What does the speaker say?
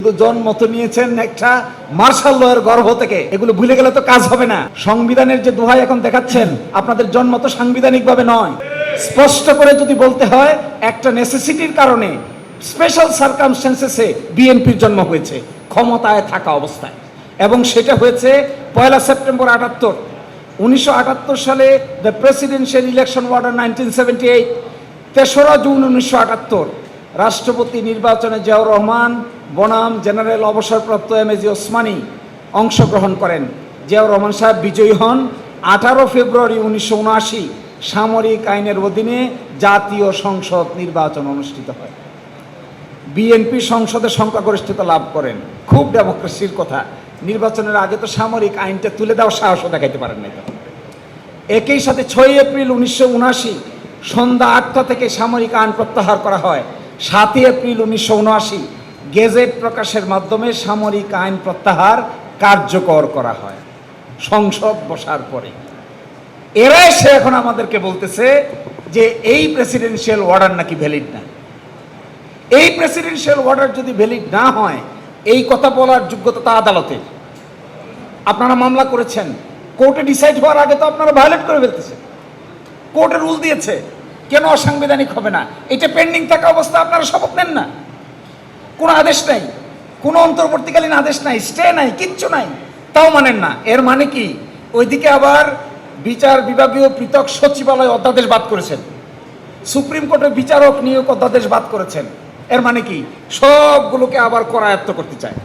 কিন্তু জন্ম তো নিয়েছেন একটা মার্শাল লয়ের গর্ভ থেকে। এগুলো ভুলে গেলে তো কাজ হবে না। সংবিধানের যে দোহাই এখন দেখাচ্ছেন, আপনাদের জন্ম তো সাংবিধানিক ভাবে নয়। স্পষ্ট করে যদি বলতে হয়, একটা নেসেসিটির কারণে স্পেশাল সার্কামস্ট্যান্সেসে বিএনপির জন্ম হয়েছে ক্ষমতায় থাকা অবস্থায়, এবং সেটা হয়েছে 1 সেপ্টেম্বর 78। 1978 সালে দ্য প্রেসিডেন্সিয়াল ইলেকশন অর্ডার 1978, 3রা জুন 1978 রাষ্ট্রপতি নির্বাচনে জিয়াউর রহমান বনাম জেনারেল অবসরপ্রাপ্ত এম.এ.জি. ওসমানী অংশগ্রহণ করেন। জিয়াউর রহমান সাহেব বিজয়ী হন। 18 ফেব্রুয়ারি 1979 সামরিক আইনের অধীনে জাতীয় সংসদ নির্বাচন অনুষ্ঠিত হয়। বিএনপি সংসদে সংখ্যাগরিষ্ঠতা লাভ করেন। খুব ডেমোক্রেসির কথা। নির্বাচনের আগে তো সামরিক আইনটা তুলে দেওয়ার সাহসও দেখাইতে পারেন নাই। একই সাথে 6 এপ্রিল 1979 সন্ধ্যা 8টা থেকে সামরিক আইন প্রত্যাহার করা হয়। 7 এপ্রিল 1979 গেজেট প্রকাশের মাধ্যমে সামরিক আইন প্রত্যাহার কার্যকর করা হয় সংসদ বসার পরে। এরা এসে এখন আমাদেরকে বলতেছে যে এই প্রেসিডেন্সিয়াল অর্ডার নাকি ভ্যালিড না। এই প্রেসিডেন্সিয়াল অর্ডার যদি ভ্যালিড না হয়, এই কথা বলার যোগ্যতা তা আদালতের। আপনারা মামলা করেছেন, কোর্টে ডিসাইড হওয়ার আগে তো আপনারা ভায়োলেট করে ফেলতেছেন। কোর্টে রুল দিয়েছে, কেন অসাংবিধানিক হবে না? এটা পেন্ডিং থাকা অবস্থা আপনারা শপথ নেন না। কোনো আদেশ নাই, কোনো অন্তর্বর্তীকালীন আদেশ নাই, স্টে নাই, কিচ্ছু নাই, তাও মানেন না। এর মানে কি? ওইদিকে আবার বিচার বিভাগীয় পৃথক সচিবালয় অধ্যাদেশ বাদ করেছেন, সুপ্রিম কোর্টের বিচারক নিয়োগ অধ্যাদেশ বাদ করেছেন। এর মানে কি? সবগুলোকে আবার করায়ত্ত করতে চায়।